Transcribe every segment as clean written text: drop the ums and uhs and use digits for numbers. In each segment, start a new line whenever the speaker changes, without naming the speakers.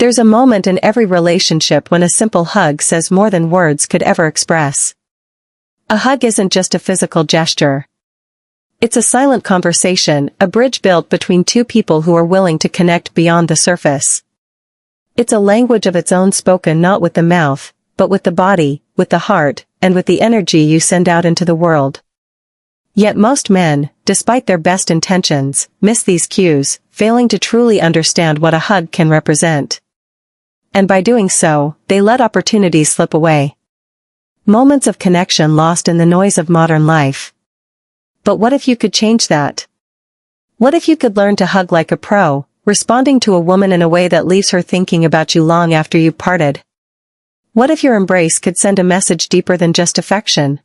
There's a moment in every relationship when a simple hug says more than words could ever express. A hug isn't just a physical gesture. It's a silent conversation, a bridge built between two people who are willing to connect beyond the surface. It's a language of its own, spoken not with the mouth, but with the body, with the heart, and with the energy you send out into the world. Yet most men, despite their best intentions, miss these cues, failing to truly understand what a hug can represent. And by doing so, they let opportunities slip away. Moments of connection lost in the noise of modern life. But what if you could change that? What if you could learn to hug like a pro, responding to a woman in a way that leaves her thinking about you long after you've parted? What if your embrace could send a message deeper than just affection?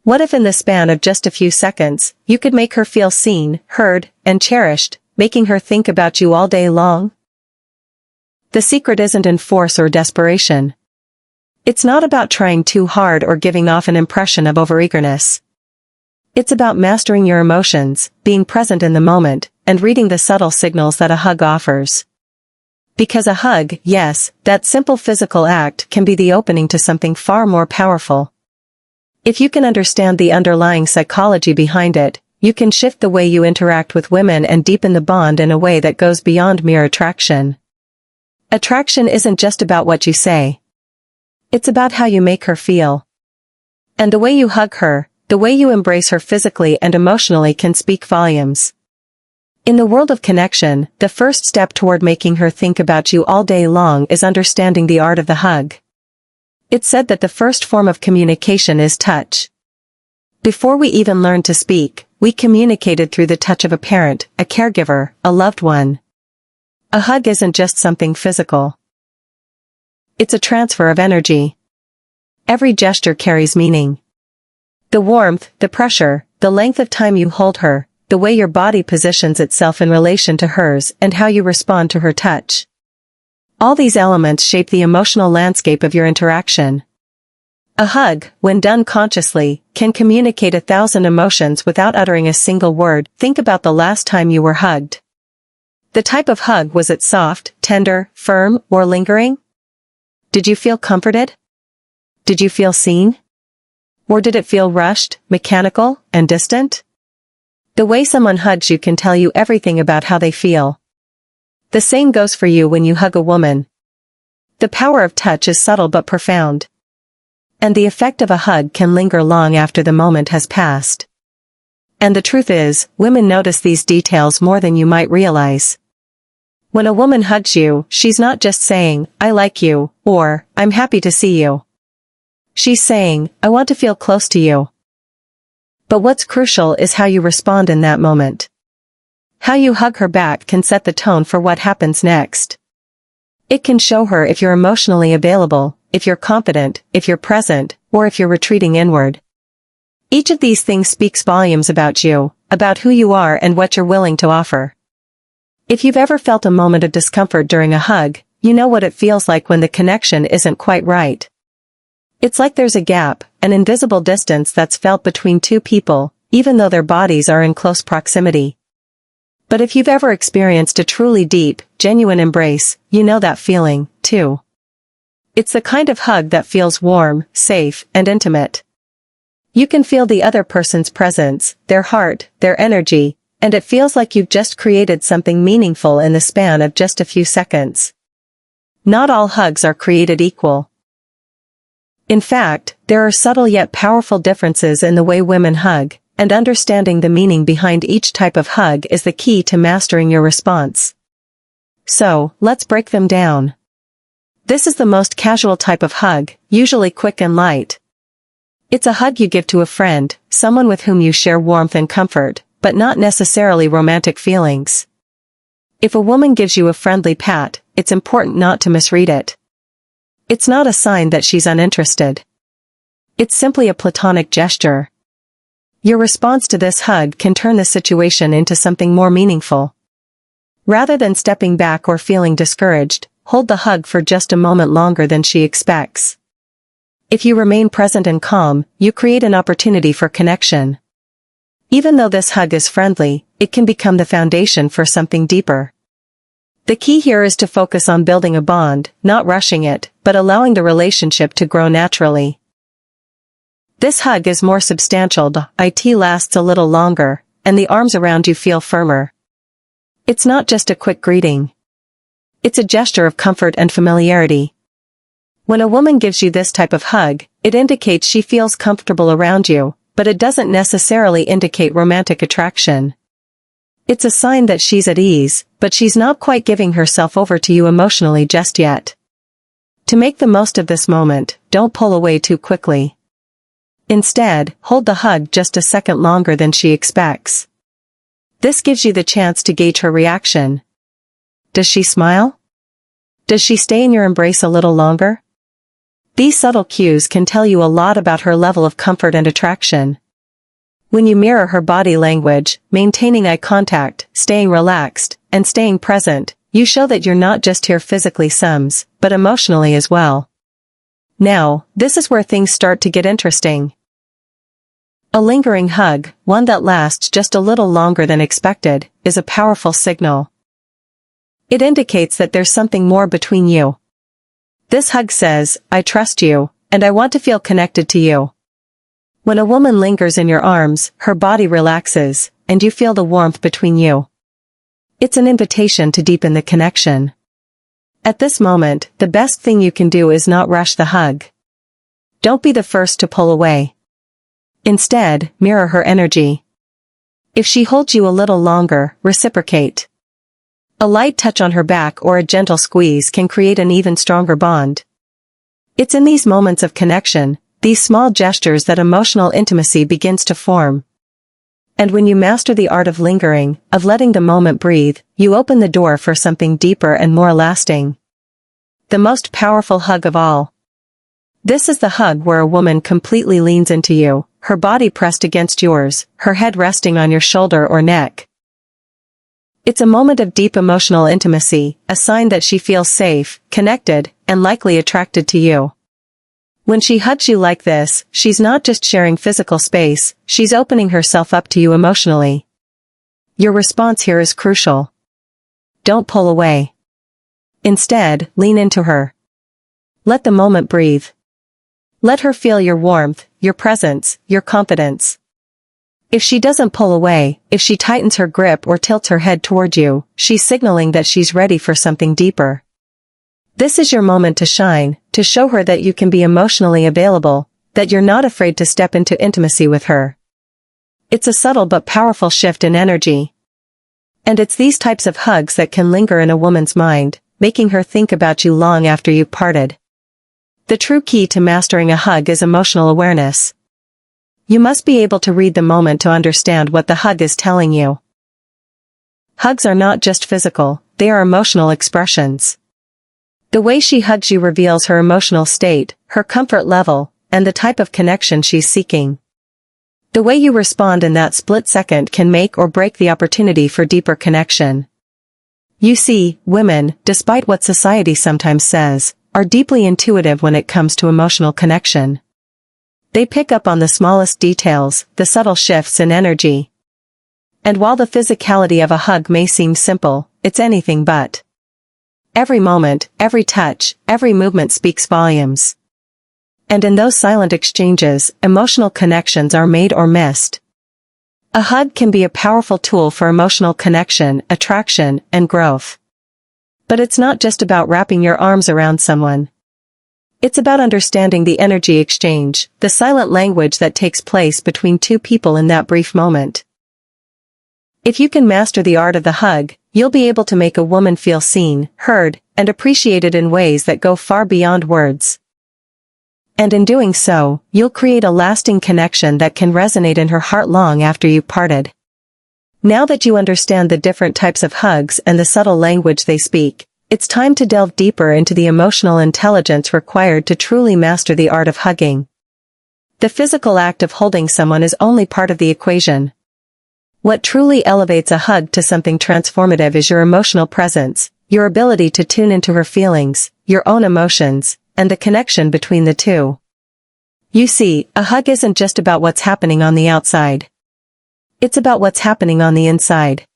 What if in the span of just a few seconds, you could make her feel seen, heard, and cherished, making her think about you all day long? The secret isn't in force or desperation. It's not about trying too hard or giving off an impression of overeagerness. It's about mastering your emotions, being present in the moment, and reading the subtle signals that a hug offers. Because a hug, yes, that simple physical act can be the opening to something far more powerful. If you can understand the underlying psychology behind it, you can shift the way you interact with women and deepen the bond in a way that goes beyond mere attraction. Attraction isn't just about what you say. It's about how you make her feel. And the way you hug her, the way you embrace her physically and emotionally can speak volumes. In the world of connection, the first step toward making her think about you all day long is understanding the art of the hug. It's said that the first form of communication is touch. Before we even learned to speak, we communicated through the touch of a parent, a caregiver, a loved one. A hug isn't just something physical. It's a transfer of energy. Every gesture carries meaning. The warmth, the pressure, the length of time you hold her, the way your body positions itself in relation to hers, and how you respond to her touch. All these elements shape the emotional landscape of your interaction. A hug, when done consciously, can communicate 1,000 emotions without uttering a single word. Think about the last time you were hugged. The type of hug, was it soft, tender, firm, or lingering? Did you feel comforted? Did you feel seen? Or did it feel rushed, mechanical, and distant? The way someone hugs you can tell you everything about how they feel. The same goes for you when you hug a woman. The power of touch is subtle but profound. And the effect of a hug can linger long after the moment has passed. And the truth is, women notice these details more than you might realize. When a woman hugs you, she's not just saying, "I like you," or, "I'm happy to see you." She's saying, "I want to feel close to you." But what's crucial is how you respond in that moment. How you hug her back can set the tone for what happens next. It can show her if you're emotionally available, if you're confident, if you're present, or if you're retreating inward. Each of these things speaks volumes about you, about who you are and what you're willing to offer. If you've ever felt a moment of discomfort during a hug, you know what it feels like when the connection isn't quite right. It's like there's a gap, an invisible distance that's felt between two people, even though their bodies are in close proximity. But if you've ever experienced a truly deep, genuine embrace, you know that feeling, too. It's the kind of hug that feels warm, safe, and intimate. You can feel the other person's presence, their heart, their energy, and it feels like you've just created something meaningful in the span of just a few seconds. Not all hugs are created equal. In fact, there are subtle yet powerful differences in the way women hug, and understanding the meaning behind each type of hug is the key to mastering your response. So, let's break them down. This is the most casual type of hug, usually quick and light. It's a hug you give to a friend, someone with whom you share warmth and comfort, but not necessarily romantic feelings. If a woman gives you a friendly pat, it's important not to misread it. It's not a sign that she's uninterested. It's simply a platonic gesture. Your response to this hug can turn the situation into something more meaningful. Rather than stepping back or feeling discouraged, hold the hug for just a moment longer than she expects. If you remain present and calm, you create an opportunity for connection. Even though this hug is friendly, it can become the foundation for something deeper. The key here is to focus on building a bond, not rushing it, but allowing the relationship to grow naturally. This hug is more substantial, it lasts a little longer, and the arms around you feel firmer. It's not just a quick greeting. It's a gesture of comfort and familiarity. When a woman gives you this type of hug, it indicates she feels comfortable around you, but it doesn't necessarily indicate romantic attraction. It's a sign that she's at ease, but she's not quite giving herself over to you emotionally just yet. To make the most of this moment, don't pull away too quickly. Instead, hold the hug just a second longer than she expects. This gives you the chance to gauge her reaction. Does she smile? Does she stay in your embrace a little longer? These subtle cues can tell you a lot about her level of comfort and attraction. When you mirror her body language, maintaining eye contact, staying relaxed, and staying present, you show that you're not just here physically but emotionally as well. Now, this is where things start to get interesting. A lingering hug, one that lasts just a little longer than expected, is a powerful signal. It indicates that there's something more between you. This hug says, I trust you, and I want to feel connected to you. When a woman lingers in your arms, her body relaxes, and you feel the warmth between you. It's an invitation to deepen the connection. At this moment, the best thing you can do is not rush the hug. Don't be the first to pull away. Instead, mirror her energy. If she holds you a little longer, reciprocate. A light touch on her back or a gentle squeeze can create an even stronger bond. It's in these moments of connection, these small gestures, that emotional intimacy begins to form. And when you master the art of lingering, of letting the moment breathe, you open the door for something deeper and more lasting. The most powerful hug of all. This is the hug where a woman completely leans into you, her body pressed against yours, her head resting on your shoulder or neck. It's a moment of deep emotional intimacy, a sign that she feels safe, connected, and likely attracted to you. When she hugs you like this, she's not just sharing physical space, she's opening herself up to you emotionally. Your response here is crucial. Don't pull away. Instead, lean into her. Let the moment breathe. Let her feel your warmth, your presence, your confidence. If she doesn't pull away, if she tightens her grip or tilts her head toward you, she's signaling that she's ready for something deeper. This is your moment to shine, to show her that you can be emotionally available, that you're not afraid to step into intimacy with her. It's a subtle but powerful shift in energy. And it's these types of hugs that can linger in a woman's mind, making her think about you long after you've parted. The true key to mastering a hug is emotional awareness. You must be able to read the moment to understand what the hug is telling you. Hugs are not just physical, they are emotional expressions. The way she hugs you reveals her emotional state, her comfort level, and the type of connection she's seeking. The way you respond in that split second can make or break the opportunity for deeper connection. You see, women, despite what society sometimes says, are deeply intuitive when it comes to emotional connection. They pick up on the smallest details, the subtle shifts in energy. And while the physicality of a hug may seem simple, it's anything but. Every moment, every touch, every movement speaks volumes. And in those silent exchanges, emotional connections are made or missed. A hug can be a powerful tool for emotional connection, attraction, and growth. But it's not just about wrapping your arms around someone. It's about understanding the energy exchange, the silent language that takes place between two people in that brief moment. If you can master the art of the hug, you'll be able to make a woman feel seen, heard, and appreciated in ways that go far beyond words. And in doing so, you'll create a lasting connection that can resonate in her heart long after you've parted. Now that you understand the different types of hugs and the subtle language they speak, it's time to delve deeper into the emotional intelligence required to truly master the art of hugging. The physical act of holding someone is only part of the equation. What truly elevates a hug to something transformative is your emotional presence, your ability to tune into her feelings, your own emotions, and the connection between the two. You see, a hug isn't just about what's happening on the outside. It's about what's happening on the inside.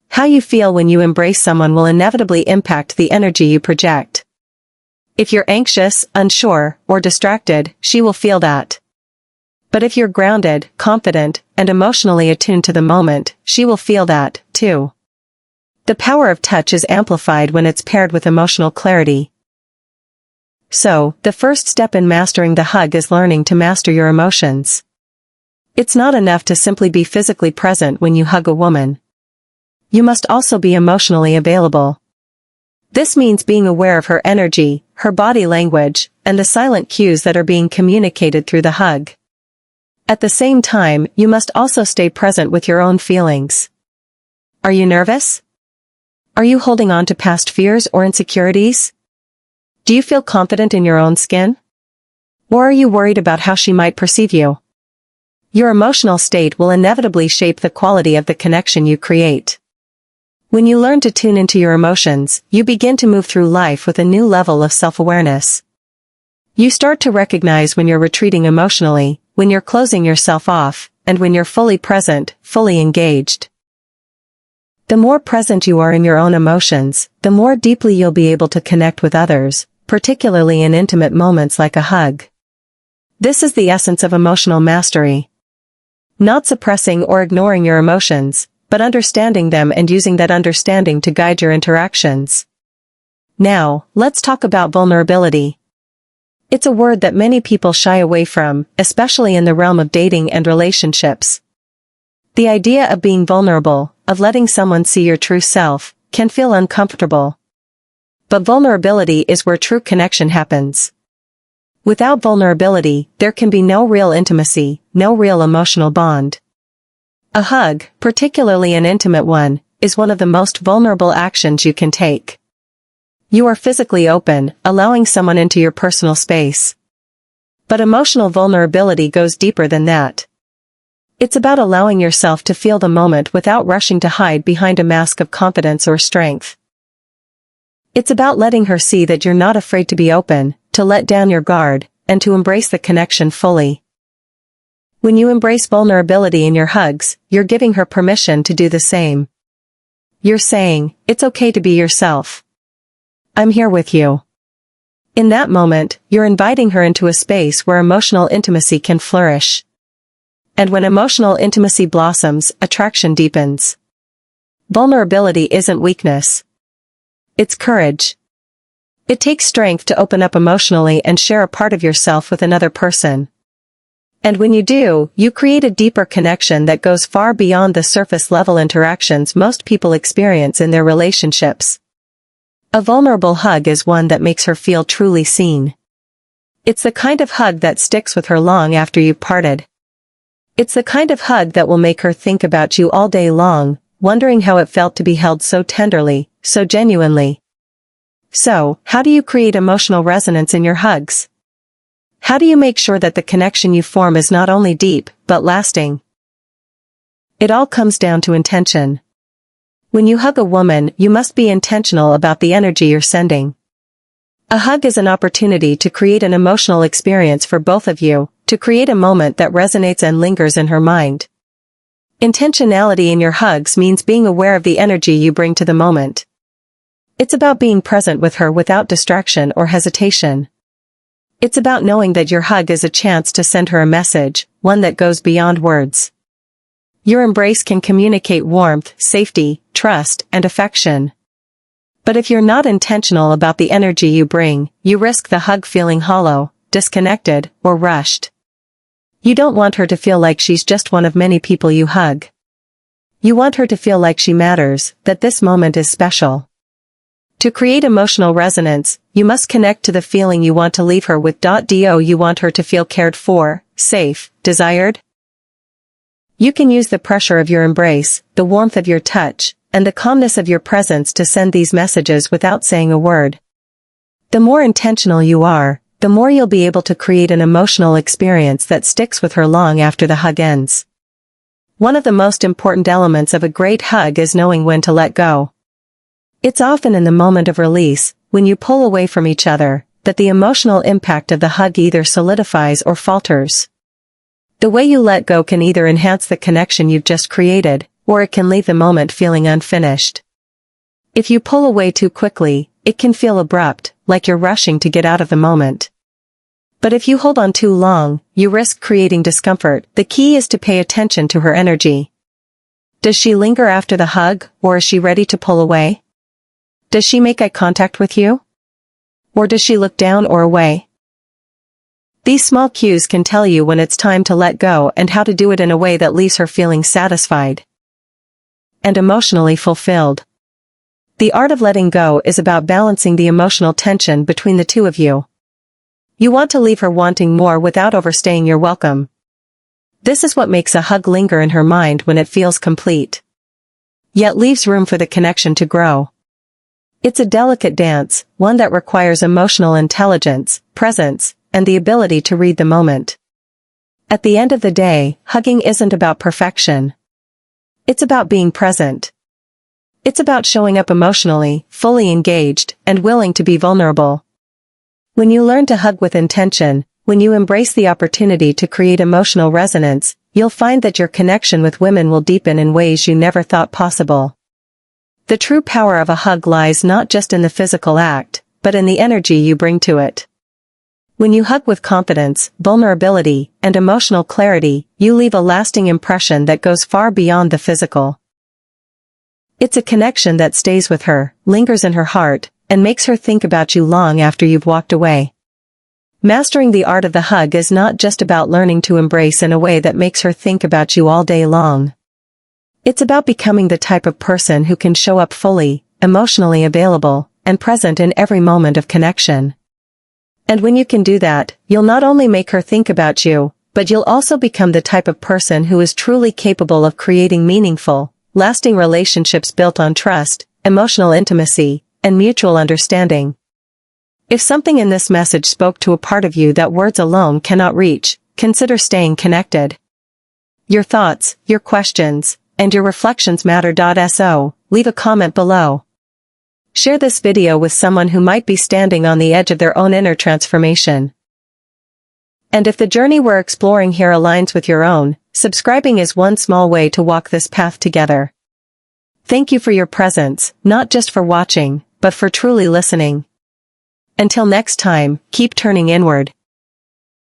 How you feel when you embrace someone will inevitably impact the energy you project. If you're anxious, unsure, or distracted, she will feel that. But if you're grounded, confident, and emotionally attuned to the moment, she will feel that, too. The power of touch is amplified when it's paired with emotional clarity. So, the first step in mastering the hug is learning to master your emotions. It's not enough to simply be physically present when you hug a woman. You must also be emotionally available. This means being aware of her energy, her body language, and the silent cues that are being communicated through the hug. At the same time, you must also stay present with your own feelings. Are you nervous? Are you holding on to past fears or insecurities? Do you feel confident in your own skin? Or are you worried about how she might perceive you? Your emotional state will inevitably shape the quality of the connection you create. When you learn to tune into your emotions, you begin to move through life with a new level of self-awareness. You start to recognize when you're retreating emotionally, when you're closing yourself off, and when you're fully present, fully engaged. The more present you are in your own emotions, the more deeply you'll be able to connect with others, particularly in intimate moments like a hug. This is the essence of emotional mastery. Not suppressing or ignoring your emotions, but understanding them and using that understanding to guide your interactions. Now, let's talk about vulnerability. It's a word that many people shy away from, especially in the realm of dating and relationships. The idea of being vulnerable, of letting someone see your true self, can feel uncomfortable. But vulnerability is where true connection happens. Without vulnerability, there can be no real intimacy, no real emotional bond. A hug, particularly an intimate one, is one of the most vulnerable actions you can take. You are physically open, allowing someone into your personal space. But emotional vulnerability goes deeper than that. It's about allowing yourself to feel the moment without rushing to hide behind a mask of confidence or strength. It's about letting her see that you're not afraid to be open, to let down your guard, and to embrace the connection fully. When you embrace vulnerability in your hugs, you're giving her permission to do the same. You're saying, "It's okay to be yourself. I'm here with you." In that moment, you're inviting her into a space where emotional intimacy can flourish. And when emotional intimacy blossoms, attraction deepens. Vulnerability isn't weakness. It's courage. It takes strength to open up emotionally and share a part of yourself with another person. And when you do, you create a deeper connection that goes far beyond the surface-level interactions most people experience in their relationships. A vulnerable hug is one that makes her feel truly seen. It's the kind of hug that sticks with her long after you've parted. It's the kind of hug that will make her think about you all day long, wondering how it felt to be held so tenderly, so genuinely. So, how do you create emotional resonance in your hugs? How do you make sure that the connection you form is not only deep, but lasting? It all comes down to intention. When you hug a woman, you must be intentional about the energy you're sending. A hug is an opportunity to create an emotional experience for both of you, to create a moment that resonates and lingers in her mind. Intentionality in your hugs means being aware of the energy you bring to the moment. It's about being present with her without distraction or hesitation. It's about knowing that your hug is a chance to send her a message, one that goes beyond words. Your embrace can communicate warmth, safety, trust, and affection. But if you're not intentional about the energy you bring, you risk the hug feeling hollow, disconnected, or rushed. You don't want her to feel like she's just one of many people you hug. You want her to feel like she matters, that this moment is special. To create emotional resonance, you must connect to the feeling you want to leave her with. Do you want her to feel cared for, safe, desired? You can use the pressure of your embrace, the warmth of your touch, and the calmness of your presence to send these messages without saying a word. The more intentional you are, the more you'll be able to create an emotional experience that sticks with her long after the hug ends. One of the most important elements of a great hug is knowing when to let go. It's often in the moment of release, when you pull away from each other, that the emotional impact of the hug either solidifies or falters. The way you let go can either enhance the connection you've just created, or it can leave the moment feeling unfinished. If you pull away too quickly, it can feel abrupt, like you're rushing to get out of the moment. But if you hold on too long, you risk creating discomfort. The key is to pay attention to her energy. Does she linger after the hug, or is she ready to pull away? Does she make eye contact with you? Or does she look down or away? These small cues can tell you when it's time to let go and how to do it in a way that leaves her feeling satisfied and emotionally fulfilled. The art of letting go is about balancing the emotional tension between the two of you. You want to leave her wanting more without overstaying your welcome. This is what makes a hug linger in her mind when it feels complete, yet leaves room for the connection to grow. It's a delicate dance, one that requires emotional intelligence, presence, and the ability to read the moment. At the end of the day, hugging isn't about perfection. It's about being present. It's about showing up emotionally, fully engaged, and willing to be vulnerable. When you learn to hug with intention, when you embrace the opportunity to create emotional resonance, you'll find that your connection with women will deepen in ways you never thought possible. The true power of a hug lies not just in the physical act, but in the energy you bring to it. When you hug with confidence, vulnerability, and emotional clarity, you leave a lasting impression that goes far beyond the physical. It's a connection that stays with her, lingers in her heart, and makes her think about you long after you've walked away. Mastering the art of the hug is not just about learning to embrace in a way that makes her think about you all day long. It's about becoming the type of person who can show up fully, emotionally available, and present in every moment of connection. And when you can do that, you'll not only make her think about you, but you'll also become the type of person who is truly capable of creating meaningful, lasting relationships built on trust, emotional intimacy, and mutual understanding. If something in this message spoke to a part of you that words alone cannot reach, consider staying connected. Your thoughts, your questions, and your reflections matter. So, leave a comment below. Share this video with someone who might be standing on the edge of their own inner transformation. And if the journey we're exploring here aligns with your own, subscribing is one small way to walk this path together. Thank you for your presence, not just for watching, but for truly listening. Until next time, keep turning inward.